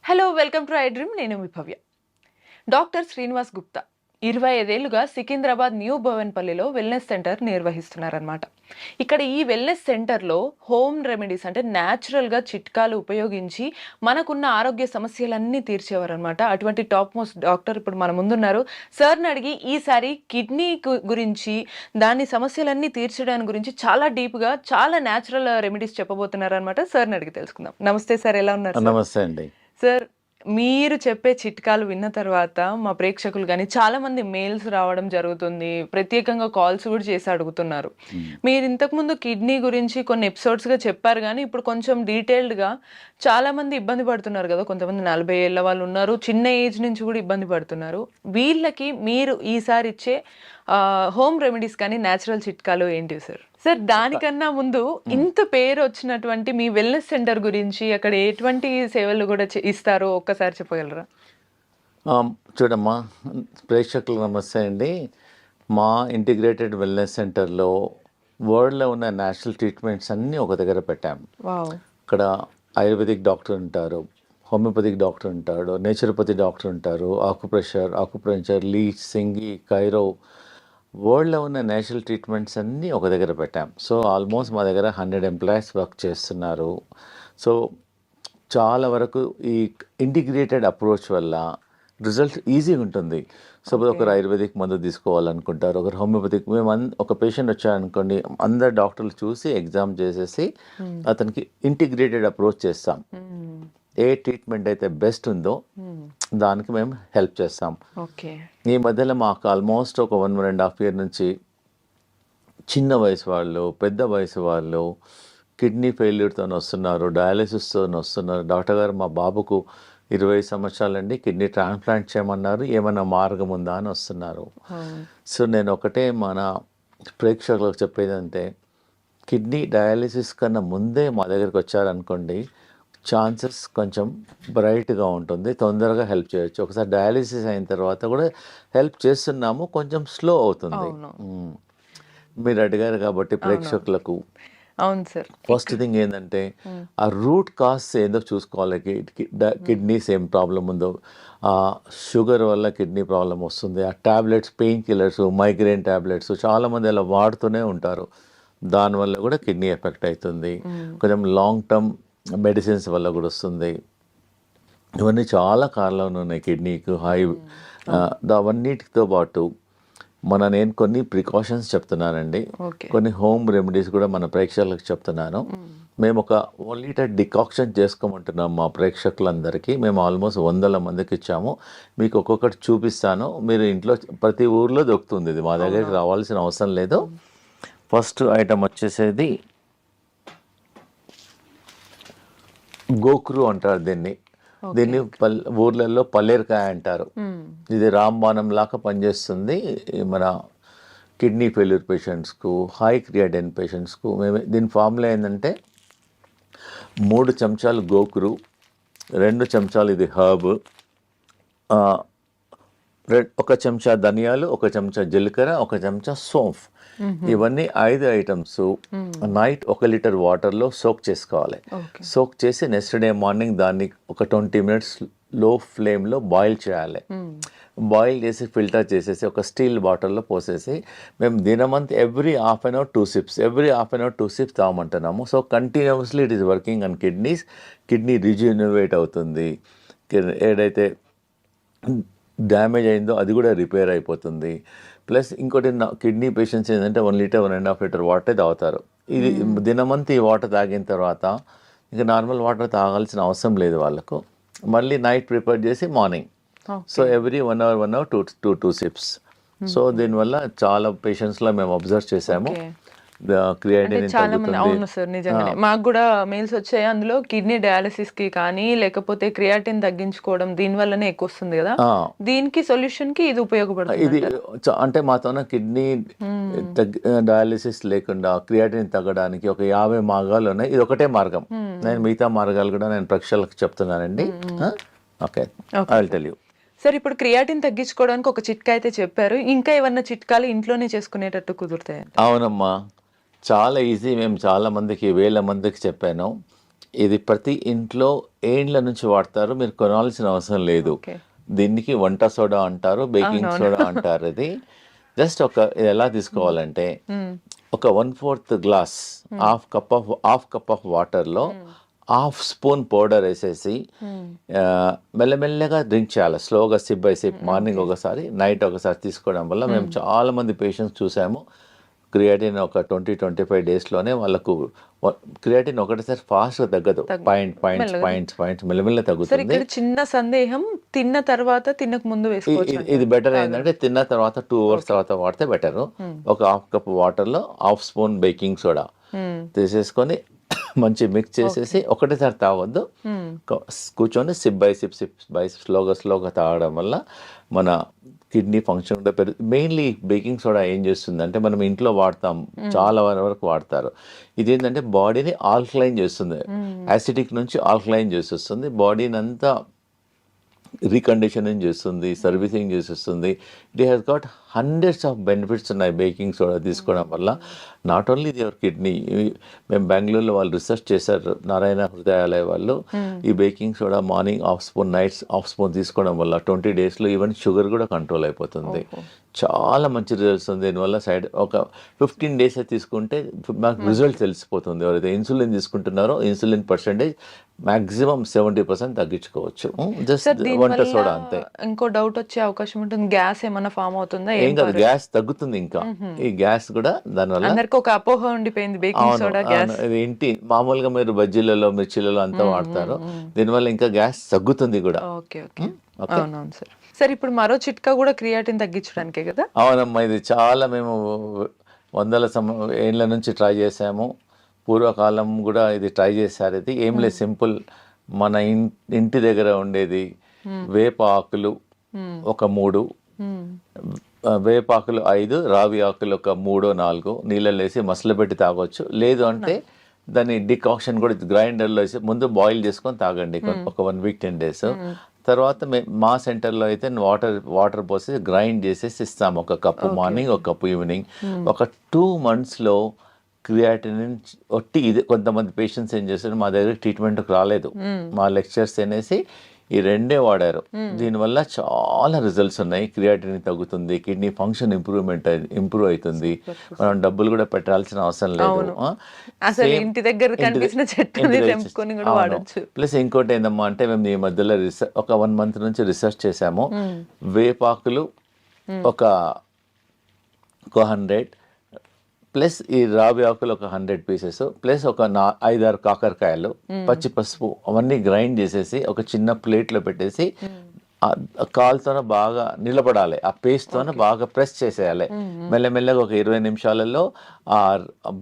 Hello, welcome to I dream. నేను మీ భవ్య. Doctor Srinivas Gupta 25 ఏళ్లుగా Secunderabad new భవన్పల్లిలో wellness centre నిర్వహిస్తున్నారనమాట. ఇక్కడ ఈ వెల్నెస్ సెంటర్లో హోమ్ రెమెడీస్ అంటే న్యాచురల్గా చిట్కాలు ఉపయోగించి మనకున్న ఆరోగ్య సమస్యలన్నీ తీర్చేవారనమాట. అటువంటి టాప్ మోస్ట్ డాక్టర్ ఇప్పుడు మన ముందున్నారు. సార్ని అడిగి ఈసారి కిడ్నీ గురించి, దాని సమస్యలన్నీ తీర్చడానికి గురించి చాలా డీప్గా చాలా న్యాచురల్ రెమెడీస్ చెప్పబోతున్నారు అనమాట. సార్ని అడిగి తెలుసుకుందాం. నమస్తే సార్, ఎలా ఉన్నారు? నమస్తే అండి సార్, మీరు చెప్పే చిట్కాలు విన్న తర్వాత మా ప్రేక్షకులు కానీ చాలా మంది మెయిల్స్ రావడం జరుగుతుంది, ప్రత్యేకంగా కాల్స్ కూడా చేసి అడుగుతున్నారు. మీరు ఇంతకుముందు కిడ్నీ గురించి కొన్ని ఎపిసోడ్స్గా చెప్పారు, కానీ ఇప్పుడు కొంచెం డీటెయిల్డ్గా చాలా మంది ఇబ్బంది పడుతున్నారు కదా. కొంతమంది 40 ఏళ్ళ వాళ్ళు ఉన్నారు, చిన్న ఏజ్ నుంచి కూడా ఇబ్బంది పడుతున్నారు. వీళ్ళకి మీరు ఈసారి ఇచ్చే హోమ్ రెమెడీస్ కానీ న్యాచురల్ చిట్కాలు ఏంటివి సార్? సార్, దానికన్నా ముందు ఇంత పేరు వచ్చినటువంటి మీ వెల్నెస్ సెంటర్ గురించి, అక్కడ ఎటువంటి సేవలు కూడా ఇస్తారో ఒక్కసారి చెప్పగలరా? చూడమ్మా, ప్రేక్షకులకు నమస్తే అండి. మా ఇంటిగ్రేటెడ్ వెల్నెస్ సెంటర్లో వరల్డ్లో ఉన్న నేషనల్ ట్రీట్మెంట్స్ అన్నీ ఒక దగ్గర పెట్టాము. ఇక్కడ ఆయుర్వేదిక్ డాక్టర్ ఉంటారు, హోమియోపతిక్ డాక్టర్ ఉంటాడు, నేచురోపతి డాక్టర్ ఉంటారు, ఆకుప్రెషర్, లీచ్, సింగి, కైరో, వరల్డ్లో ఉన్న నేషనల్ ట్రీట్మెంట్స్ అన్నీ ఒక దగ్గర పెట్టాం. సో ఆల్మోస్ట్ మా దగ్గర 100 ఎంప్లాయీస్ వర్క్ చేస్తున్నారు. సో చాలా వరకు ఈ ఇంటిగ్రేటెడ్ అప్రోచ్ వల్ల రిజల్ట్ ఈజీగా ఉంటుంది. సపోజ్ ఒకరు ఆయుర్వేదిక్ మందు తీసుకోవాలనుకుంటారు, ఒకరు హోమియోపతిక్. మేము ఒక పేషెంట్ వచ్చారనుకోండి, అందరు డాక్టర్లు చూసి ఎగ్జామ్ చేసేసి అతనికి ఇంటిగ్రేటెడ్ అప్రోచ్ చేస్తాం. ఏ ట్రీట్మెంట్ అయితే బెస్ట్ ఉందో దానికి మేము హెల్ప్ చేస్తాం. ఈ మధ్యలో మాకు ఆల్మోస్ట్ ఒక 1.5 year నుంచి చిన్న వయసు వాళ్ళు, పెద్ద వయసు వాళ్ళు కిడ్నీ ఫెయిల్యూర్తో వస్తున్నారు, డయాలిసిస్తో వస్తున్నారు. డాక్టర్ గారు, మా బాబుకు 20 సంవత్సరాలండి, కిడ్నీ ట్రాన్స్ప్లాంట్ చేయమన్నారు, ఏమైనా మార్గం ఉందా అని వస్తున్నారు. సో నేను ఒకటే మన ప్రేక్షకులకు చెప్పేది అంటే, కిడ్నీ డయాలిసిస్ కన్నా ముందే మా దగ్గరికి వచ్చారనుకోండి, ఛాన్సెస్ కొంచెం బ్రైట్గా ఉంటుంది, తొందరగా హెల్ప్ చేయొచ్చు. ఒకసారి డయాలిసిస్ అయిన తర్వాత కూడా హెల్ప్ చేస్తున్నాము, కొంచెం స్లో అవుతుంది. మీరు అడిగారు కాబట్టి ప్రేక్షకులకు, అవును సార్, ఫస్ట్ థింగ్ ఏంటంటే ఆ రూట్ కాజ్ ఏందో చూసుకోవాలి. కిడ్నీస్ ఏం ప్రాబ్లం ఉందో, షుగర్ వల్ల కిడ్నీ ప్రాబ్లం వస్తుంది, ఆ tablets, pain killers, migraine tablets చాలామంది అలా వాడుతూనే ఉంటారు, దానివల్ల కూడా కిడ్నీ ఎఫెక్ట్ అవుతుంది. కొంచెం లాంగ్ టర్మ్ మెడిసిన్స్ వల్ల కూడా వస్తుంది. ఇవన్నీ చాలా కారణాలు ఉన్నాయి కిడ్నీకి. అవన్నిటితో పాటు నేను కొన్ని ప్రికాషన్స్ చెప్తున్నానండి, కొన్ని హోమ్ రెమెడీస్ కూడా మన ప్రేక్షకులకు చెప్తున్నాను. మేము ఒక 1 liter డికాక్షన్ చేసుకోమంటున్నాం మా ప్రేక్షకులందరికీ. మేము ఆల్మోస్ట్ 100 మందికి ఇచ్చాము. మీకు ఒక్కొక్కటి చూపిస్తాను, మీరు ఇంట్లో ప్రతి ఊర్లో దొరుకుతుంది, ఇది మా దగ్గరికి రావాల్సిన అవసరం లేదు. ఫస్ట్ ఐటమ్ వచ్చేసేది గోక్రు అంటారు దీన్ని ఊర్లలో పల్లేరుకాయ అంటారు. ఇది రాంబాణం లాగా పనిచేస్తుంది మన కిడ్నీ ఫెయిల్యూర్ పేషెంట్స్కు, హై క్రియాటిన్ పేషెంట్స్కు. దీని ఫార్ములా ఏంటంటే 3 చెంచాలు గోకురు, 2 చెంచాలు ఇది హర్బ్, 1 చెంచా ధనియాలు, 1 చెంచా జీలకర్ర, 1 చెంచా సోంఫ్. ఇవన్నీ 5 ఐటమ్స్ నైట్ 1 liter వాటర్లో సోక్ చేసుకోవాలి. సోక్ చేసి నెక్స్ట్ డే మార్నింగ్ దాన్ని ఒక 20 minutes లో ఫ్లేమ్లో బాయిల్ చేయాలి. బాయిల్ చేసి ఫిల్టర్ చేసేసి ఒక స్టీల్ బాటిల్లో పోసేసి మేము దినమంతా every half an hour 2 sips తాగమంటున్నాము. So continuously it is working on kidneys. Kidney rejuvenate అవుతుంది, ఏదైతే డ్యామేజ్ అయిందో అది కూడా రిపేర్ అయిపోతుంది. ప్లస్ ఇంకోటి, కిడ్నీ పేషెంట్స్ ఏంటంటే 1 liter 1.5 liter వాటర్ తాగుతారు. ఇది దినమంతా ఈ వాటర్ తాగిన తర్వాత ఇంకా నార్మల్ వాటర్ తాగాల్సిన అవసరం లేదు వాళ్ళకు. మళ్ళీ నైట్ ప్రిపేర్ చేసి morning, so every 1 hour 2 sips. So దీనివల్ల చాలా పేషెంట్స్లో మేము అబ్జర్వ్ చేసాము, చాలా మంది. అవును సార్, నిజంగానే మాకు కూడా మెయిల్స్ వచ్చాయి. అందులో కిడ్నీ డయాలిసిస్ కి కానీ లేకపోతే క్రియాటిన్ తగ్గించుకోవడం దీని వల్లనే ఎక్కువ వస్తుంది కదా, దీనికి సొల్యూషన్ కి ఇది ఉపయోగపడుతుంది. ఇది అంటే మాతో కిడ్నీ డయాలిసిస్ లేకుండా క్రియాటిన్ తగ్గడానికి ఒక 50 మార్గాలు ఉన్నాయి. ఇది ఒకటే మార్గం. నేను మిగతా మార్గాలు కూడా నేను ప్రేక్షకులకు చెప్తున్నానండి. Okay, I will tell you. Sir, ఇప్పుడు క్రియాటిన్ తగ్గించుకోవడానికి ఒక చిట్కా అయితే చెప్పారు, ఇంకా ఏమన్నా చిట్కాలు ఇంట్లోనే చేసుకునేటట్టు కుదురుతాయి? అవునమ్మా, చాలా ఈజీ. మేము చాలా మందికి, వేల మందికి చెప్పాను. ఇది ప్రతి ఇంట్లో ఏండ్ల నుంచి వాడతారు, మీరు కొనాల్సిన అవసరం లేదు. ఓకే. దీనికి వంట సోడా అంటారు, బేకింగ్ సోడా అంటారు. ఇది జస్ట్ ఇది ఎలా తీసుకోవాలంటే ఒక 1/4 గ్లాస్, హాఫ్ కప్ ఆఫ్ వాటర్లో హాఫ్ స్పూన్ పౌడర్ వేసేసి మెల్లమెల్లగా డ్రింక్ చేయాలి, స్లోగా సిప్ బై సిప్. మార్నింగ్ ఒకసారి, నైట్ ఒకసారి తీసుకోవడం వల్ల మేము చాలా మంది పేషెంట్స్ చూసాము. క్రియాటిన్ ఒక 20-25 డేస్లోనే వాళ్ళకు క్రియాటిన్ ఒకటేసారి ఫాస్ట్గా తగ్గదు, పాయింట్స్ మెల్లమెల్ల సార్ తగ్గుతుంది. ఇక్కడ చిన్న సందేహం, తిన్న తర్వాత తినక ముందు వేసుకోవచ్చు ఇది బెటర్ ఏంటంటే తిన్న తర్వాత 2 అవర్స్ తర్వాత వాడితే బెటర్. ఒక హాఫ్ కప్ వాటర్లో హాఫ్ స్పూన్ బేకింగ్ సోడా తీసేసుకొని మంచి మిక్స్ చేసేసి ఒకటేసారి తాగొద్దు, కూర్చొని సిప్ బై సిప్ స్లోగా తాగడం వల్ల మన కిడ్నీ ఫంక్షన్ కూడా మెయిన్లీ బేకింగ్ సోడా ఏం చేస్తుందంటే, మనం ఇంట్లో వాడతాం, చాలా వరకు వాడతారు. ఇది ఏంటంటే బాడీని ఆల్కలైన్ చేస్తుంది, యాసిడిక్ నుంచి ఆల్కలైన్ చేసేస్తుంది, బాడీని అంతా రీకండిషనింగ్ చేస్తుంది, సర్వీసింగ్ చేసేస్తుంది. It has got hundreds of benefits ఉన్నాయి బేకింగ్ సోడా తీసుకోవడం వల్ల. Not only your kidney. మేము బెంగళూరులో వాళ్ళు రీసెర్చ్ చేశారు, నారాయణ హృదయాలయ వాళ్ళు. ఈ baking soda morning half spoon, nights half spoon తీసుకోవడం వల్ల 20 డేస్లో ఈవెన్ షుగర్ కూడా కంట్రోల్ అయిపోతుంది. చాలా మంచి రిజల్ట్స్ ఉంది దీనివల్ల. ఒక 15 డేస్ తీసుకుంటే మాకు రిజల్ట్ తెలిసిపోతుంది. ఎవరైతే ఇన్సులిన్ తీసుకుంటున్నారో ఇన్సులిన్ పర్సెంటేజ్ మ్యాక్సిమం 70% తగ్గించుకోవచ్చు. జస్ట్ వంట సోడా అంతే. ఇంకో డౌట్ వచ్చే అవకాశం ఉంటుంది, గ్యాస్ ఏమైనా ఫామ్ అవుతుందా? ఏం కాదు, గ్యాస్ తగ్గుతుంది. ఇంకా ఈ గ్యాస్ కూడా దానివల్ల అందరికి ఒక అపోహ ఉండిపోయింది, బేకింగ్ సోడా గ్యాస్. ఇంటి మామూలుగా మీరు బజ్జీలలో, మిర్చిలలో అంతా వాడతారు, దీనివల్ల ఇంకా గ్యాస్ తగ్గుతుంది కూడా. ఓకే ఓకే, అవునవును సార్. సార్ ఇప్పుడు మరో చిట్కా కూడా క్రియాటిన్ తగ్గించడానికే కదా? అవునమ్మా, ఇది చాలా మేము వందల ఏళ్ళ నుంచి ట్రై చేసాము. పూర్వకాలం కూడా ఇది ట్రై చేశారు. ఇది ఏం లేదు, సింపుల్. మన ఇంటి దగ్గర ఉండేది వేప ఆకులు ఒక 3, వేపాకులు 5, రావి ఆకులు ఒక 3-4 నీళ్ళలో వేసి మసలు పెట్టి తాగొచ్చు. లేదు అంటే దాన్ని డికాక్షన్ కూడా గ్రైండర్లో వేసి ముందు బాయిల్ చేసుకొని తాగండి ఒక 1 వీక్ 10 డేస్. తర్వాత మా సెంటర్లో అయితే వాటర్ పోసి గ్రైండ్ చేసేసి ఇస్తాము, ఒక కప్పు మార్నింగ్, ఒక కప్పు ఈవినింగ్. ఒక 2 monthsలో క్రియాటిన్ ఒట్టి ఇది. కొంతమంది పేషెంట్స్ ఏం చేస్తారు, మా దగ్గర ట్రీట్మెంట్కి రాలేదు, మా లెక్చర్స్ అనేసి ఈ 2 వాడారు. దీనివల్ల చాలా రిజల్ట్స్ ఉన్నాయి. క్రియాటిన్ తగ్గుతుంది, కిడ్నీ ఫంక్షన్ ఇంప్రూవ్ అవుతుంది, మనం డబ్బులు కూడా పెట్టాల్సిన అవసరం లేదు. ఇంటి దగ్గర కనిపించిన చెట్టుని తెంపుకొని కూడా వాడొచ్చు. ప్లస్ ఇంకోటి ఏందమ్మా అంటే, మేము ఈ మధ్యలో ఒక 1 month నుంచి రీసెర్చ్ చేసాము. వేపాకులు ఒక 100 ప్లస్ ఈ రావి ఆకులు ఒక 100 పీసెస్ ప్లస్ ఒక 5-6 కాకరకాయలు, పచ్చి పసుపు అవన్నీ గ్రైండ్ చేసేసి ఒక చిన్న ప్లేట్లో పెట్టేసి కాలుతోనే బాగా నిలబడాలి, ఆ పేస్ట్తోనే బాగా ప్రెస్ చేసేయాలి. మెల్లమెల్లగా ఒక 20 నిమిషాలలో ఆ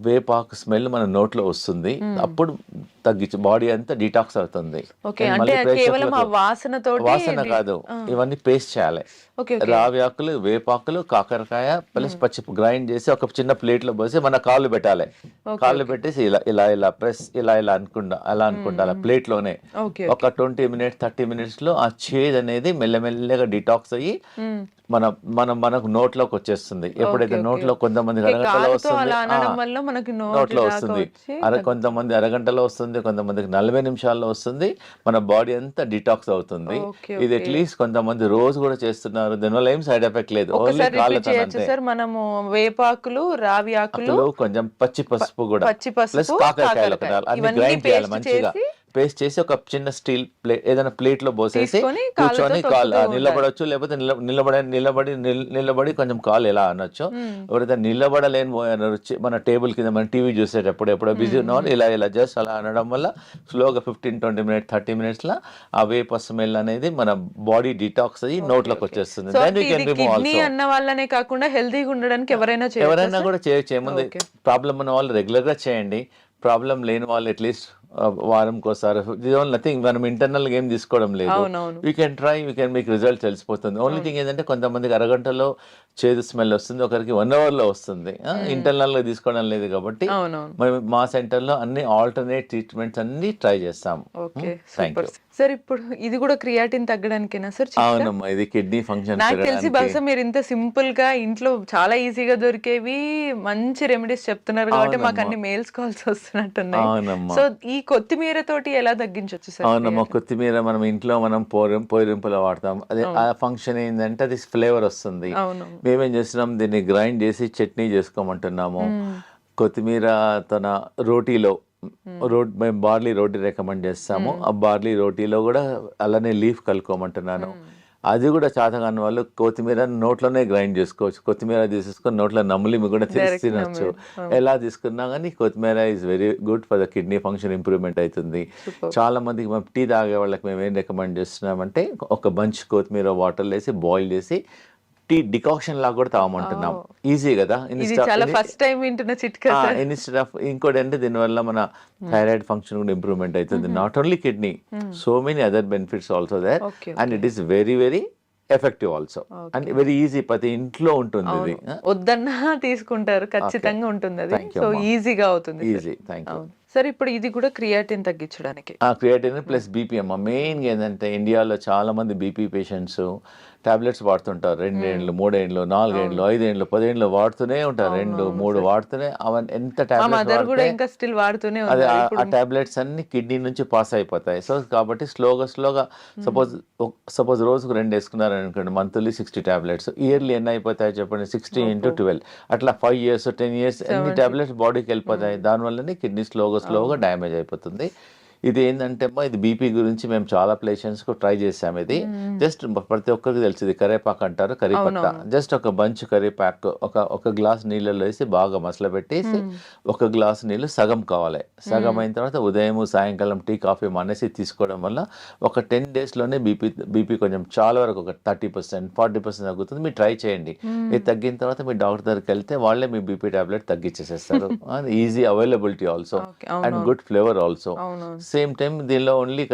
వేపాకు స్మెల్ మన నోట్లో వస్తుంది. అప్పుడు తగ్గించి బాడీ అంతా డిటాక్స్ అవుతుంది. వాసన కాదు, ఇవన్నీ పేస్ట్ చేయాలి. రావి ఆకులు, వేపాకులు, కాకరకాయ ప్లస్ పచ్చి గ్రైండ్ చేసి ఒక చిన్న ప్లేట్లో పోసి మన కాళ్ళు పెట్టాలి. కాళ్ళు పెట్టేసి ఇలా ప్రెస్ ఇలా అనుకుంటా ప్లేట్లోనే ఒక 20 minutes 30 minutes లో ఆ చేదు అనేది మెల్లమెల్లగా డిటాక్స్ అయ్యి మనకు నోట్లోకి వచ్చేస్తుంది. ఎప్పుడైతే నోట్లో కొంతమంది అరగంటలో వస్తుంది, నోట్లో వస్తుంది, కొంతమంది అరగంటలో వస్తుంది, కొంతమందికి 40 నిమిషాల్లో వస్తుంది. మన బాడీ అంతా డిటాక్స్ అవుతుంది. ఇది అట్లీస్ట్ కొంతమంది రోజు కూడా చేస్తున్నారు, దీనివల్ల ఏం సైడ్ ఎఫెక్ట్ లేదు. ఓన్లీ కాళ్ళతో మనము వేపాకులు, రావి ఆకులు, కొంచెం పచ్చి పసుపు కూడా ప్లస్ కాకరకాయలు అన్ని గ్రైండ్ చేయాలి మంచిగా. పేస్ట్ చేసి ఒక చిన్న స్టీల్ ప్లేట్ ఏదైనా ప్లేట్ లో పోసేసి కూర్చొని కాలు నిలబడొచ్చు, లేకపోతే నిలబడి కొంచెం కాలు ఎలా అనొచ్చు. ఎవరైతే నిలబడలేని మన టేబుల్ కింద మన టీవీ చూసేటప్పుడు ఎప్పుడో బిజీ ఉన్నవాళ్ళు ఇలా జస్ట్ అలా అనడం వల్ల స్లోగా 15-20 minutes 30 minutes లా ఆ వేప స్మెల్ అనేది మన బాడీ డిటాక్స్ అయ్యి నోట్లోకి వచ్చేస్తుంది. అన్న వాళ్ళనే కాకుండా హెల్తీగా ఉండడానికి ఎవరైనా కూడా చేయొచ్చు. ఏముంది, ప్రాబ్లం ఉన్న వాళ్ళు రెగ్యులర్ గా చేయండి, ప్రాబ్లం లేని వాళ్ళు అట్లీస్ట్ వారంకోసారి నథింగ్, మనం ఇంటర్నల్ గా ఏం తీసుకోవడం లేదు. అవునవును. We can try, we can మీకు రిజల్ట్ తెలిసిపోతుంది. ఓన్లీ థింగ్ ఏంటంటే కొంతమందికి అరగంటలో చేదు స్మెల్ వస్తుంది, ఒకరికి 1 hour లో వస్తుంది. ఇంటర్నల్ గా తీసుకోవడం లేదు కాబట్టి అవునవును. మేము మా సెంటర్ లో అన్ని ఆల్టర్నేట్ ట్రీట్మెంట్స్ అన్ని ట్రై చేస్తాం. Okay, thank super you. Sir. ఇప్పుడు ఇది కూడా క్రియాటిన్ తగ్గడానికేనా సార్? అవునమ్మా, ఇది కిడ్నీ ఫంక్షన్ నాకు తెలిసి బహుశా మీరు ఇంత సింపుల్ గా ఇంట్లో చాలా ఈజీగా దొరికేవి మంచి రెమెడీస్ చెప్తున్నారు కాబట్టి మాకు అవునమ్మా. అన్ని మెయిల్స్ కాల్స్ వస్తున్నట్టున్నాయి. అవునమ్మా. సో ఈ కొత్తిమీర తోటి ఎలా తగ్గించవచ్చు సార్? అవునమ్మా, కొత్తిమీర మనం ఇంట్లో మనం పోరింపులో వాడతాం. అదే ఆ ఫంక్షన్ ఏంటంటే అది ఫ్లేవర్ వస్తుంది. అవును. మేమేం చేస్తున్నాం, దీన్ని గ్రైండ్ చేసి చట్నీ చేసుకోమంటున్నాము. కొత్తిమీర తన రోటీలో మేము బార్లీ రోటీ రికమెండ్ చేస్తాము. ఆ బార్లీ రోటీలో కూడా అలానే లీఫ్ కలుపుకోమంటున్నాను. అది కూడా చేతకాని వాళ్ళు కొత్తిమీర నోట్లోనే గ్రైండ్ చేసుకోవచ్చు. కొత్తిమీర తీసేసుకొని నోట్లో నమిలి కూడా తినొచ్చు. ఎలా తీసుకున్నా కానీ కొత్తిమీర is very good for the kidney function, improvement అవుతుంది. చాలా మందికి మేము టీ తాగే వాళ్ళకి మేము ఏం రికమెండ్ చేస్తున్నామంటే ఒక బంచ్ కొత్తిమీర వాటర్లో వేసి బాయిల్ చేసి టీ డికాక్షన్ లాగా కూడా తాగమంటున్నాం. ఈజీ కదా. ఇది చాలా ఫస్ట్ టైం వింటున్న చిట్కా సార్. ఇన్స్టెడ్ ఆఫ్ ఇంకోటి అంటే దీనివల్ల మన థైరాయిడ్ ఫంక్షన్ కూడా ఇంప్రూవ్మెంట్ అవుతుంది. Not only kidney, so many other benefits also there, and it is very very effective also and very easy. ప్రతి ఇంట్లో ఉంటుంది ఇది. వద్దన్నా తీసుకుంటారు, ఖచ్చితంగా ఉంటుంది అది. సో ఈజీగా అవుతుంది. ఈజీ. Thank you sir. ఇప్పుడు ఇది కూడా క్రియాటిన్ తగ్గించడానికి. క్రియాటిన్ ప్లస్ బీపీ అమ్మ. మెయిన్గా ఏంటంటే ఇండియాలో చాలా మంది బీపీ పేషెంట్స్ టాబ్లెట్స్ వాడుతుంటారు. 2 ఏళ్ళు 3 ఏళ్ళు 4 ఏళ్ళు 5 ఏళ్ళు 10 ఏళ్ళు వాడుతూనే ఉంటారు. 2 3 వాడుతూనే అవన్నీ ఎంత టాబ్లెట్స్ అదే ఆ టాబ్లెట్స్ అన్ని కిడ్నీ నుంచి పాస్ అయిపోతాయి. సో కాబట్టి స్లోగా సపోజ్ రోజుకు 2 వేసుకున్నారు అనుకోండి, మంత్లీ 60 టాబ్లెట్స్. ఇయర్లీ ఎన్ని అయిపోతాయి చెప్పండి? 60 × 12 అట్లా 5 years 10 years ఎన్ని టాబ్లెట్స్ బాడీకి వెళ్ళిపోతాయి. దానివల్లనే కిడ్నీ స్లోగా డ్యామేజ్ అయిపోతుంది. ఇది ఏంటంటే అమ్మా, ఇది బీపీ గురించి మేము చాలా పేషెంట్స్కు ట్రై చేసాము. ఇది జస్ట్ ప్రతి ఒక్కరికి తెలుసు, ఇది కరేపాకు అంటారు, కరిపత్త. జస్ట్ ఒక బంచ్ కరిపాకు ఒక గ్లాస్ నీళ్ళలో వేసి బాగా మసలబెట్టేసి ఒక గ్లాస్ నీళ్ళు సగం కావాలి. సగం అయిన తర్వాత ఉదయం సాయంకాలం టీ కాఫీ మానేసి తీసుకోవడం వల్ల ఒక 10 daysలోనే బీపీ కొంచెం చాలా వరకు ఒక 30% 40% తగ్గుతుంది. మీరు ట్రై చేయండి. ఇది తగ్గిన తర్వాత మీ డాక్టర్ దగ్గరికి వెళ్తే వాళ్ళే మీ బీపీ టాబ్లెట్ తగ్గించేసేస్తారు. Easy availability also and good flavour also. Same time దీనిలో ఓన్లీ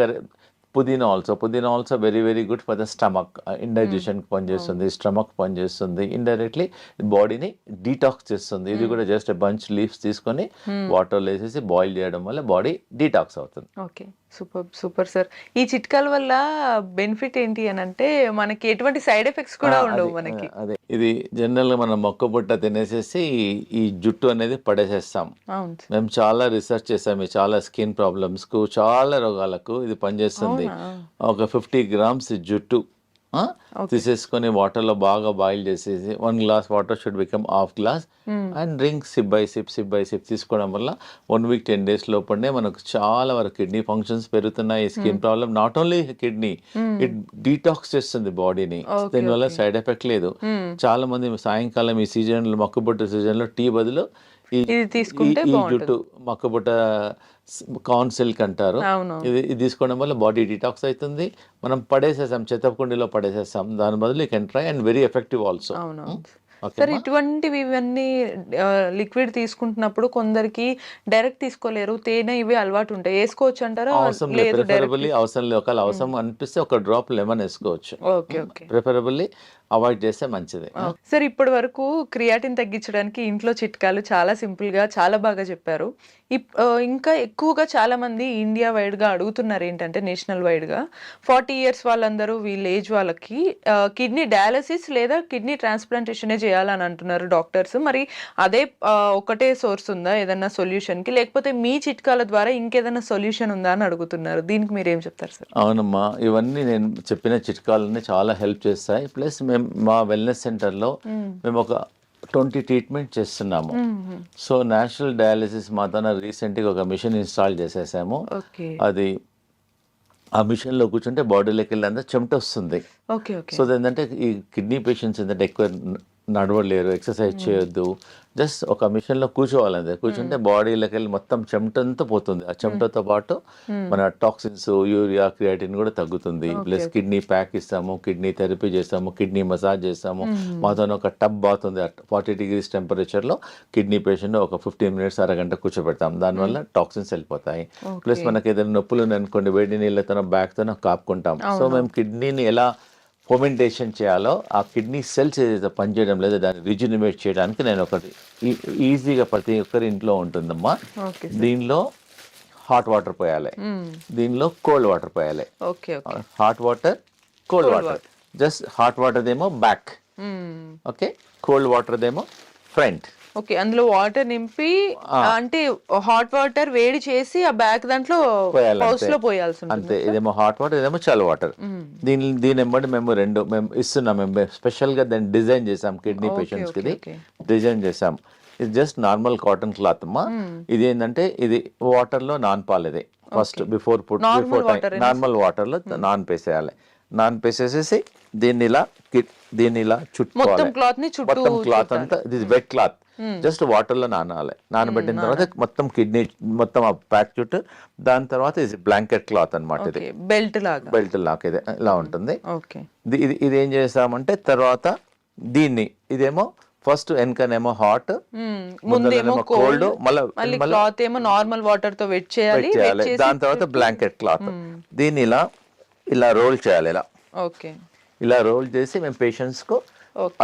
పుదీనా also very very good for the stomach. Indigestion పనిచేస్తుంది, స్టమక్ పనిచేస్తుంది, ఇండైరెక్ట్లీ బాడీని డీటాక్స్ చేస్తుంది. ఇది కూడా జస్ట్ బంచ్ లీవ్స్ తీసుకొని వాటర్లో వేసేసి బాయిల్ చేయడం వల్ల బాడీ డీటాక్స్ అవుతుంది. Okay, super sir. ఈ చిట్కాల వల్ల బెనిఫిట్ ఏంటి అని అంటే మనకి ఎటువంటి సైడ్ ఎఫెక్ట్స్ కూడా ఉండవు మనకి. అదే ఇది జనరల్ గా మనం మొక్క పుట్ట తినేసేసి ఈ జుట్టు అనేది పడేసేస్తాం. మేము చాలా రీసెర్చ్ చేసాము. చాలా స్కిన్ ప్రాబ్లమ్స్ కు, చాలా రోగాలకు ఇది పనిచేస్తుంది. ఒక 50 grams జుట్టు తీసేసుకొని వాటర్లో బాగా బాయిల్ చేసేసి 1 glass water should become ½ glass and drink SIP by SIP తీసుకోవడం వల్ల 1 week 10 days లోపలనే మనకు చాలా వరకు కిడ్నీ ఫంక్షన్స్ పెరుగుతున్నాయి. Skin problem not only kidney, it detox చేస్తుంది బాడీని. దీనివల్ల సైడ్ ఎఫెక్ట్ లేదు. చాలా మంది సాయంకాలం ఈ సీజన్ లో, మొక్కబుట్ట సీజన్ లో టీ బదులు ఈ జుట్టు మొక్కబుట్ట కార్న్ సిల్క్ అంటారు, ఇది తీసుకోవడం వల్ల బాడీ డిటాక్స్ అవుతుంది. మనం పడేసేసాం, చెత్తకుండీలో పడేసేసాం. దాని బదులు you can try and very effective also. Sir ఇటువంటివి ఇవన్నీ లిక్విడ్ తీసుకుంటున్నప్పుడు కొందరికి డైరెక్ట్ తీసుకోలేరు, తేనె ఇవి అలవాటు ఉంటాయి, వేసుకోవచ్చు అంటారా? అవసరం లేదు, ప్రిఫరబుల్లీ అవసరం లేదు. ఒకవేళ అవసరం అనిపిస్తే ఒక డ్రాప్ లెమన్ వేసుకోవచ్చు. ప్రిఫరబుల్లీ అవాయిడ్ చేస్తే మంచిది. సార్ ఇప్పటి వరకు క్రియాటిన్ తగ్గించడానికి ఇంట్లో చిట్కాలు చాలా సింపుల్ గా చాలా బాగా చెప్పారు. ఇంకా ఎక్కువగా చాలా మంది ఇండియా వైడ్ గా అడుగుతున్నారు ఏంటంటే, నేషనల్ వైడ్ గా 40 years వాళ్ళందరూ వీళ్ళ ఏజ్ వాళ్ళకి కిడ్నీ డయాలసిస్ లేదా కిడ్నీ ట్రాన్స్ప్లాంటేషన్ చేయాలని అంటున్నారు డాక్టర్స్. మరి అదే ఒకటే సోర్స్ ఉందా ఏదన్నా సొల్యూషన్ కి, లేకపోతే మీ చిట్కాల ద్వారా ఇంకేదైనా సొల్యూషన్ ఉందా అని అడుగుతున్నారు. దీనికి మీరు ఏం చెప్తారు సార్? అవునమ్మా, ఇవన్నీ నేను చెప్పిన చిట్కాలన్నీ చాలా హెల్ప్ చేస్తాయి. ప్లస్ మేము మా వెల్నెస్ సెంటర్లో మేము ఒక 20 ట్రీట్మెంట్ చేస్తున్నాము. సో నేషనల్ డయాలసిస్ మా తన రీసెంట్గా ఒక మిషన్ ఇన్స్టాల్ చేసేసాము. అది ఆ మిషన్లో కూర్చుంటే బాడీలోకి వెళ్ళి అంతా చెమట వస్తుంది. సో ఏంటంటే ఈ కిడ్నీ పేషెంట్స్ ఏంటంటే ఎక్కువ నడవలేరు, ఎక్సర్సైజ్ చేయొద్దు, జస్ట్ ఒక మిషన్లో కూర్చోవాలంటే కూర్చుంటే బాడీలోకి వెళ్ళి మొత్తం చెమటంతా పోతుంది. ఆ చెమటతో పాటు మన టాక్సిన్స్, యూరియా, క్రియాటిన్ కూడా తగ్గుతుంది. ప్లస్ కిడ్నీ ప్యాక్ ఇస్తాము, కిడ్నీ థెరపీ చేస్తాము, కిడ్నీ మసాజ్ చేస్తాము. మాతో ఒక టబ్ బాత్ ఉంది, 40 degrees టెంపరేచర్లో కిడ్నీ పేషెంట్ ఒక 15 minutes అరగంట కూర్చోబెడతాం. దానివల్ల టాక్సిన్స్ వెళ్ళిపోతాయి. ప్లస్ మనకి ఏదైనా నొప్పులు అనుకోండి, వేడి నీళ్ళతో బ్యాక్తో కాపుకుంటాం. సో మేము కిడ్నీని ఎలా ఫర్మెంటేషన్ చేయాలో, ఆ కిడ్నీ సెల్స్ ఏదైతే పనిచేయడం లేదో దాన్ని రిజ్యూనివేట్ చేయడానికి నేను ఒకటి ఈజీగా ప్రతి ఒక్కరి ఇంట్లో ఉంటుందమ్మా. దీనిలో హాట్ వాటర్ పోయాలి, దీనిలో కోల్డ్ వాటర్ పోయాలి. Hot water, cold water. Just hot water ఏమో బ్యాక్, ఓకే, కోల్డ్ వాటర్ ఏమో ఫ్రంట్. ఓకే, అందులో వాటర్ నింపి అంటే హాట్ వాటర్ వేడి చేసి ఆ బ్యాక్ దాంట్లో పౌచ్ లో పోయాల్సి ఉంటుంది. అంతే, ఇదేమో హాట్ వాటర్, ఇదేమో చల్ వాటర్. దీని ఎంబడి మేము ఇస్తున్నాం. మేము స్పెషల్ గా దాన్ని డిజైన్ చేసాం కిడ్నీ పేషెంట్స్ కి, డిజైన్ చేసాం. ఇది జస్ట్ నార్మల్ కాటన్ క్లాత్ అమ్మా. ఇది ఏంటంటే ఇది వాటర్ లో నానపాలి. ఇది ఫస్ట్ బిఫోర్ నార్మల్ వాటర్ లో నానపేసేయాలి. నానపేసేసేసి దీన్ని ఇలా చుట్టుకోవాలి. మొత్తం క్లాత్ అంతా, ఇది వెట్ క్లాత్, జస్ట్ వాటర్ లో నానాలి. నానబెట్టిన తర్వాత మొత్తం కిడ్నీ మొత్తం ఆ ప్యాక్ చుట్టూ. దాని తర్వాత ఇది బ్లాంకెట్ క్లాత్ అనమాట. ఇది బెల్ట్ లాగా ఇది ఇలా ఉంటుంది. ఇది ఏం చేస్తామంటే తర్వాత దీన్ని, ఇదేమో ఫస్ట్ వెనకనేమో హాట్, ముందేమో కోల్డ్, మళ్ళీ క్లాత్ ఏమో నార్మల్ వాటర్ తో వెట్ చేయాలి. దాని తర్వాత బ్లాంకెట్ క్లాత్. దీన్ని ఇలా రోల్ చేయాలి. ఇలా రోల్ చేసి మేము పేషెంట్స్ కు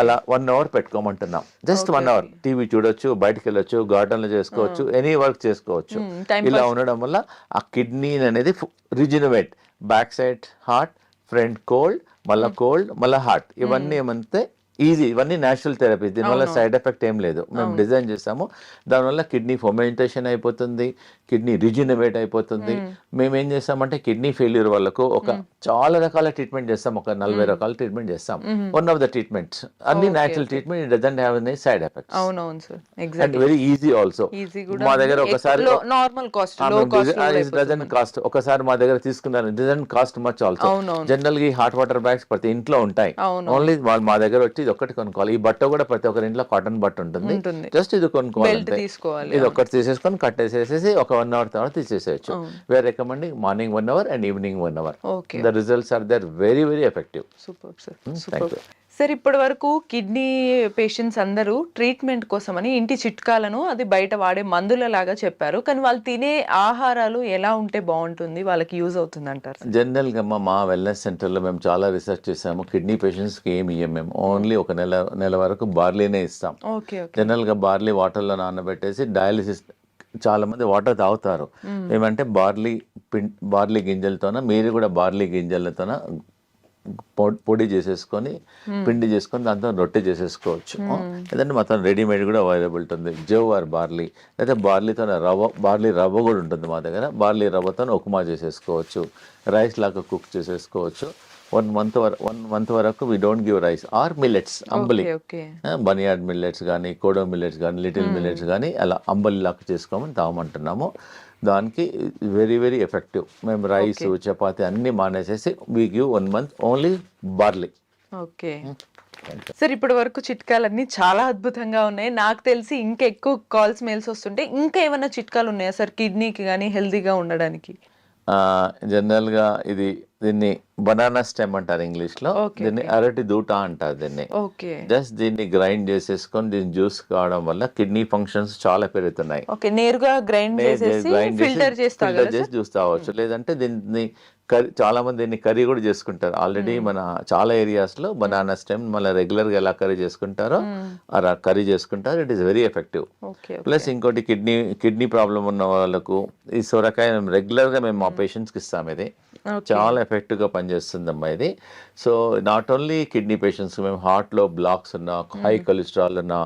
అలా 1 hour పెట్టుకోమంటున్నాం. జస్ట్ 1 hour టీవీ చూడొచ్చు, బయటకు వెళ్ళొచ్చు, గార్డెన్ లో చేసుకోవచ్చు, ఎనీ వర్క్ చేసుకోవచ్చు. ఇలా ఉండడం వల్ల ఆ కిడ్నీ అనేది rejuvenate, back side hot, front cold, మళ్ళా హాట్. ఇవన్నీ ఏమంటే ఈజీ, ఇవన్నీ న్యాచురల్ థెరపీ. దీనివల్ల సైడ్ ఎఫెక్ట్ ఏం లేదు. మేము డిజైన్ చేసాము. దానివల్ల కిడ్నీ ఫర్మెంటేషన్ అయిపోతుంది, కిడ్నీ రిజినవేట్ అయిపోతుంది. మేము ఏం చేస్తామంటే కిడ్నీ ఫెయిల్యూర్ వాళ్ళకు చాలా రకాల ట్రీట్మెంట్ చేస్తాం. ఒక 40 రకాల ట్రీట్మెంట్ చేస్తాం. వన్ ఆఫ్ ద ట్రీట్మెంట్స్ అన్ని natural treatment. It doesn't have any side effects. And very easy also. మా దగ్గర ఒకసారి డజన్ కాస్ట్, ఒకసారి మా దగ్గర తీసుకున్నారు, doesn't cost much also. General గా హాట్ వాటర్ బ్యాగ్స్ ప్రతి ఇంట్లో ఉంటాయి. ఓన్లీ వాళ్ళు మా దగ్గర వచ్చి ఇది ఒక్కటి కొనుక్కోవాలి. ఈ బట్ట కూడా ప్రతి ఒక్కరి ఇంట్లో కాటన్ బట్ట ఉంటుంది. జస్ట్ ఇది కొనుక్కోవాలి. ఇది ఒక్కటి తీసేసుకొని కట్టేసేసి ఒక 1 hour తర్వాత తీసేసేయచ్చు. We're recommending morning 1 hour and evening 1 hour. The results are there very very effective. Super sir. Sir, ఇప్పటి వరకు కిడ్నీ పేషెంట్స్ అందరూ ట్రీట్మెంట్ కోసమని ఇంటి చిట్కాలను, అది బయట వాడే మందుల లాగా చెప్పారు. కానీ వాళ్ళు తినే ఆహారాలు ఎలా ఉంటే బాగుంటుంది, వాళ్ళకి యూజ్ అవుతుంది అంటారు? జనరల్గా మా వెల్నెస్ సెంటర్లో మేము చాలా రీసెర్చ్ చేసాము. కిడ్నీ పేషెంట్స్కి ఏమి ఇయ్యం మేము. ఓన్లీ ఒక నెల వరకు బార్లీనే ఇస్తాం. జనరల్గా బార్లీ వాటర్లో నానబెట్టేసి డయాలిసిస్, చాలా మంది వాటర్ తాగుతారు. ఏమంటే బార్లీ గింజలతోన, మీరు కూడా బార్లీ గింజలతోన పొడి చేసేసుకొని, పిండి చేసుకొని దాంతో రొట్టె చేసేసుకోవచ్చు. లేదంటే మొత్తం రెడీమేడ్ కూడా అవైలబుల్ ఉంటుంది. జవ్ ఆర్ బార్లీ, లేదా బార్లీతో బార్లీ రవ్వ కూడా ఉంటుంది మా దగ్గర. బార్లీ రవ్వతో ఉప్మా చేసేసుకోవచ్చు, రైస్ లాగా కుక్ చేసేసుకోవచ్చు. 1 month వరకు we don't give rice or millets, అంబలి, బనియాడ్ మిల్లెట్స్ కానీ, కోడో మిల్లెట్స్ కానీ, లిటిల్ మిల్లెట్స్ కానీ అలా అంబలి లాగా చేసుకోమని తాగమంటున్నాము. దానికి వెరీ వెరీ ఎఫెక్టివ్. మేము రైస్, చపాతి అన్ని మానేసేసి we give 1 month only barley. Sir, ఇప్పటి వరకు చిట్కాలన్నీ చాలా అద్భుతంగా ఉన్నాయి. నాకు తెలిసి ఇంకా ఎక్కువ కాల్స్, మెయిల్స్ వస్తుంటే ఇంకా ఏమైనా చిట్కాలు ఉన్నాయా సార్ కిడ్నీకి కానీ హెల్తీగా ఉండడానికి? జనరల్గా దీన్ని బనానా స్టెమ్ అంటారు ఇంగ్లీష్ లో. దీన్ని అరటి దూట అంటారు దీన్ని. జస్ట్ దీన్ని గ్రైండ్ చేసేసుకొని దీన్ని జ్యూస్ కావడం వల్ల కిడ్నీ ఫంక్షన్స్ చాలా పెరుగుతున్నాయి. నేరుగా గ్రైండ్ ఫిల్టర్ చేసి జ్యూస్ తాగవచ్చు. లేదంటే దీన్ని చాలా మంది దీన్ని కర్రీ కూడా చేసుకుంటారు. ఆల్రెడీ మన చాలా ఏరియాస్ లో బనానా స్టెమ్ మళ్ళీ రెగ్యులర్ గా ఎలా కర్రీ చేసుకుంటారో అలా కర్రీ చేసుకుంటారు. It is very effective. Plus ఇంకోటి కిడ్నీ ప్రాబ్లం ఉన్న వాళ్ళకు ఈ సొరకాయ రెగ్యులర్ గా మేము మా పేషెంట్స్ కి ఇస్తాం. ఇది చాలా ఎఫెక్టివ్ గా పనిచేస్తుందమ్మా ఇది. So not only kidney patients, మేము హార్ట్ లో బ్లాక్స్ ఉన్నా, హై కొలెస్ట్రాల్ ఉన్నా,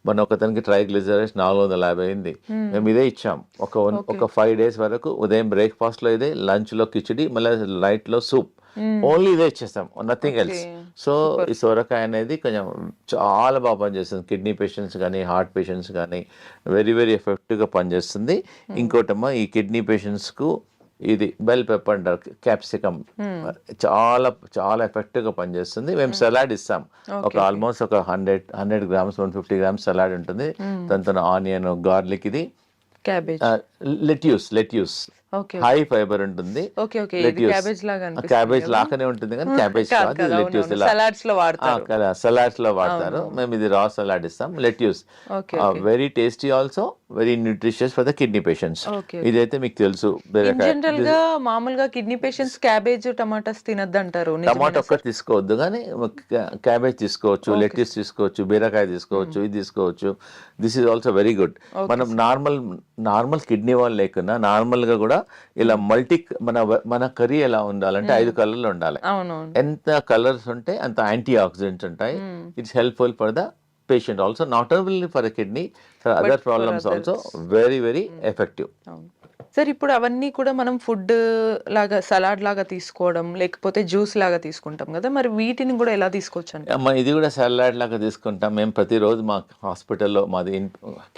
మన ఒకతనికి ట్రైగ్లిజరైడ్స్ 450 అయింది. మేము ఇదే ఇచ్చాం ఒక 5 days వరకు. ఉదయం బ్రేక్ఫాస్ట్ లో ఇదే, లంచ్ లో కిచిడి, మళ్ళీ నైట్ లో సూప్, ఓన్లీ ఇదే ఇచ్చేస్తాం, నథింగ్ ఎల్స్. సో ఈ సొరకాయ అనేది కొంచెం చాలా బాగా పనిచేస్తుంది కిడ్నీ పేషెంట్స్ కానీ, హార్ట్ పేషెంట్స్ కానీ. వెరీ వెరీ ఎఫెక్టివ్గా పనిచేస్తుంది. ఇంకోటమ్మా, ఈ కిడ్నీ పేషెంట్స్కు ఇది బెల్ పెప్పర్ అంటారు, క్యాప్సికమ్, చాలా చాలా ఎఫెక్టివ్ గా పనిచేస్తుంది. మేము సలాడ్ ఇస్తాం, ఒక ఆల్మోస్ట్ ఒక 100 గ్రామ్స్ 150 గ్రామ్స్ సలాడ్ ఉంటుంది. దాంతో ఆనియన్, గార్లిక్, ఇది cabbage, lettuce okay high fibre ఉంటుంది. ఓకే ఓకే ఇది క్యాబేజ్ లాగా అనిపిస్తుంది క్యాబేజ్ కదా? లాగానే ఉంటుంది కానీ క్యాబేజ్ కాదు కాదు, కదా, లెట్యూస్. అవునవును. సలాడ్స్ లో వాడతారు. సలాడ్స్ లో వాడతారు. మేము ఇది రా సలాడ్ ఇస్తాం, lettuce. Okay very tasty, also very nutritious for the kidney patients. Okay ఇదైతే మీకు తెలుసు. ఇన్ జనరల్ గా మామూలుగా కిడ్నీ పేషెంట్స్ క్యాబేజ్ టమాటాస్ తినద్దు అంటారు. టమాటో ఒక్కటి తీసుకోవద్దు కానీ క్యాబేజ్ తీసుకోవచ్చు, లెట్యూస్ తీసుకోవచ్చు, బీరకాయ తీసుకోవచ్చు, ఇది తీసుకోవచ్చు. This is also very good. మనం నార్మల్ కిడ్నీ వాళ్ళు లేకున్నా నార్మల్ గా కూడా ఇలా మల్టీ మన కర్రీ ఎలా ఉండాలంటే 5 కలర్లు ఉండాలి. అవునవును. ఎంత కలర్స్ ఉంటే అంత యాంటీ ఆక్సిడెంట్స్ ఉంటాయి. It's helpful for the patient also, not only for kidney, for other problems also very very effective. Sir ఇప్పుడు అవన్నీ కూడా మనం ఫుడ్ లాగా సలాడ్ లాగా తీసుకోవడం లేకపోతే జ్యూస్ లాగా తీసుకుంటాం కదా, మరి వీటిని కూడా ఎలా తీసుకోవచ్చు అంటే? అమ్మ ఇది కూడా సలాడ్ లాగా తీసుకుంటాం మేము ప్రతిరోజు. మా హాస్పిటల్లో మాది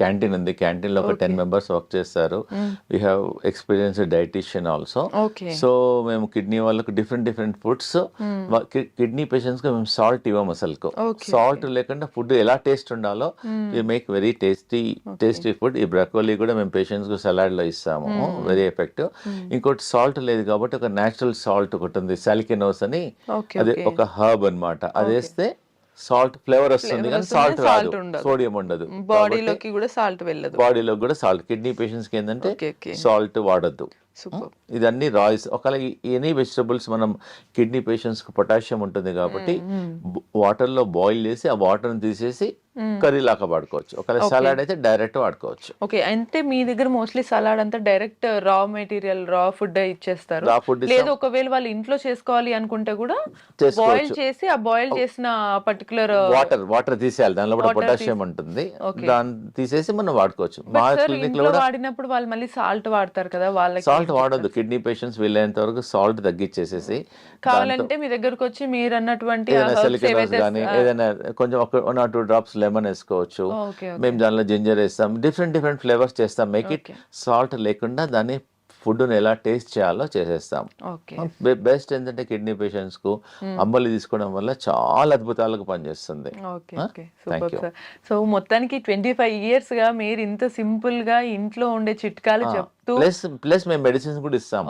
క్యాంటీన్ ఉంది, క్యాంటీన్ లో ఒక 10 మెంబర్స్ వర్క్ చేస్తారు. We have experience dietitian also. Okay. So మేము కిడ్నీ వాళ్ళకు డిఫరెంట్ ఫుడ్స్, కిడ్నీ పేషెంట్స్ కు మేము సాల్ట్ ఇవ్వము అసలు. సాల్ట్ లేకుండా ఫుడ్ ఎలా టేస్ట్ ఉండాలో we make very tasty food. ఈ బ్రకోలీ కూడా మేము పేషెంట్స్ కు సలాడ్ లో ఇస్తాము, వెరీ ఎఫెక్టివ్. ఇంకోటి సాల్ట్ లేదు కాబట్టి ఒక నేచురల్ సాల్ట్ ఒకటి ఉంది, సాలికెనోస్ అని, అది ఒక హర్బ్ అన్నమాట. అది వేస్తే సాల్ట్ ఫ్లేవర్ వస్తుంది కానీ సాల్ట్ రాదు, సోడియం ఉండదు, బాడీలోకి కూడా సాల్ట్ వెళ్ళదు. బాడీలో కూడా సాల్ట్. కిడ్నీ పేషెంట్స్ కి ఏంటంటే సాల్ట్ వాడద్దు. ఇదన్నీ రాయిస్. ఒకవేళ ఎనీ వెజిటబుల్స్ మనం కిడ్నీ పేషెంట్స్ కు పొటాషియం ఉంటుంది కాబట్టి వాటర్ లో బాయిల్ చేసి ఆ వాటర్ ని తీసేసి కర్రీ లాగా వాడుకోవచ్చు. ఒకవేళ సలాడ్ అయితే డైరెక్ట్ వాడుకోవచ్చు. ఓకే, అంటే మీ దగ్గర మోస్ట్లీ సలాడ్ అంతా direct raw material, raw food ఇచ్చేస్తారు. రా ఫుడ్ లేదు ఒకవేళ వాళ్ళు ఇంట్లో చేసుకోవాలి అనుకుంటే కూడా బాయిల్ చేసి ఆ బాయిల్ చేసిన పర్టికులర్ వాటర్ తీసేయాలి, దానిలో కూడా పొటాషియం ఉంటుంది, దాన్ని తీసేసి మనం వాడుకోవచ్చు. మా క్లినిక్ లో కూడా వాడినప్పుడు వాళ్ళు మళ్ళీ సాల్ట్ వాడతారు కదా, వాళ్ళకి సాల్ట్ వాడద్దు. కిడ్నీ పేషెంట్స్ వీలైనంత వరకు సాల్ట్ తగ్గించేసేసి, కావాలంటే మీ దగ్గరకు వచ్చి మీరు అన్నటువంటి కానీ ఏదైనా కొంచెం 1 or 2 drops లెమన్ వేసుకోవచ్చు. మేము దానిలో జింజర్ వేస్తాం, డిఫరెంట్ ఫ్లేవర్స్ చేస్తాం. మేక్ ఇట్ సాల్ట్ లేకుండా దాన్ని ఫుడ్ ఎలా టేస్ట్ చేయాలో చేసేస్తాం. బెస్ట్ ఏంటంటే కిడ్నీ పేషెంట్స్ కు అంబలి తీసుకోవడం వల్ల చాలా అద్భుతాలకు పనిచేస్తుంది. సో మొత్తానికి 25 years గా మీరు ఇంత సింపుల్ గా ఇంట్లో ఉండే చిట్కాలు చెప్తూ ప్లస్ మేము మెడిసిన్స్ కూడా ఇస్తాం.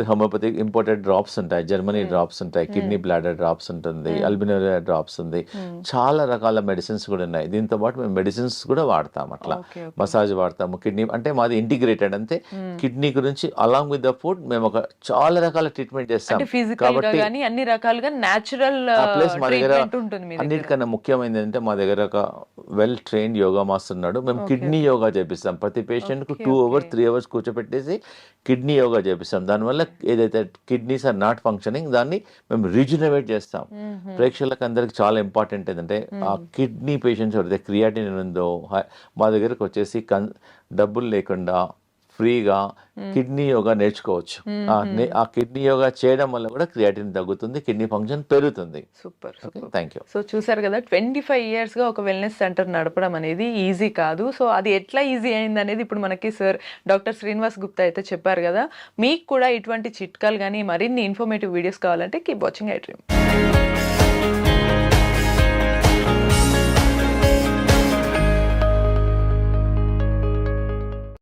హోమియోపతిక్ ఇంపోర్టెడ్ డ్రాప్స్ ఉంటాయి, జర్మనీ డ్రాప్స్ ఉంటాయి, కిడ్నీ బ్లాడర్ డ్రాప్స్ ఉంటుంది, అల్బినోరియా డ్రాప్స్ ఉంది, చాలా రకాల మెడిసిన్స్ కూడా ఉన్నాయి. దీంతో పాటు మేము మెడిసిన్స్ కూడా వాడతాం. అట్లా మసాజ్ వాడతాము. కిడ్నీ అంటే మాది ఇంటిగ్రేటెడ్, అంతే కిడ్నీ గురించి అలాంగ్ విత్ ద ఫుడ్ మేము ఒక చాలా రకాల ట్రీట్మెంట్ చేస్తాం. కాబట్టి అన్ని రకాలుగా నేచురల్ ప్లస్ మా దగ్గర అన్నిటికన్నా ముఖ్యమైనది ఏంటంటే మా దగ్గర ఒక వెల్ ట్రైన్డ్ యోగా మాస్టర్ ఉన్నాడు. మేము కిడ్నీ యోగా చేపిస్తాం. ప్రతి పేషెంట్ కు 2 hours 3 hours కూర్చోపెట్టేసి కిడ్నీ యోగా చేపిస్తాం. దానివల్ల ఏదైతే కిడ్నీస్ ఆర్ నాట్ ఫంక్షనింగ్ దాన్ని మేము రీజనరేట్ చేస్తాం. ప్రేక్షకులకు అందరికి చాలా ఇంపార్టెంట్ ఏంటంటే ఆ కిడ్నీ పేషెంట్స్ ఎవరైతే క్రియాటిన్ ఉందో మా దగ్గరకు వచ్చేసి డబ్బులు లేకుండా ఫ్రీగా కిడ్నీ యోగా నేర్చుకోవచ్చు. ఆ కిడ్నీ యోగా చేయడం వల్ల కూడా క్రియాటిన్ తగ్గుతుంది, కిడ్నీ ఫంక్షన్ పెరుగుతుంది. Super, thank you. సో చూసారు కదా, 25 years గా ఒక వెల్నెస్ సెంటర్ నడపడం అనేది ఈజీ కాదు. సో అది ఎట్లా ఈజీ అయింది అనేది ఇప్పుడు మనకి సార్ డాక్టర్ శ్రీనివాస్ గుప్తా అయితే చెప్పారు కదా. మీకు కూడా ఇటువంటి చిట్కాలు కానీ మరిన్ని ఇన్ఫర్మేటివ్ వీడియోస్ కావాలంటే కీప్ వాచింగ్ ఐ డ్రీమ్.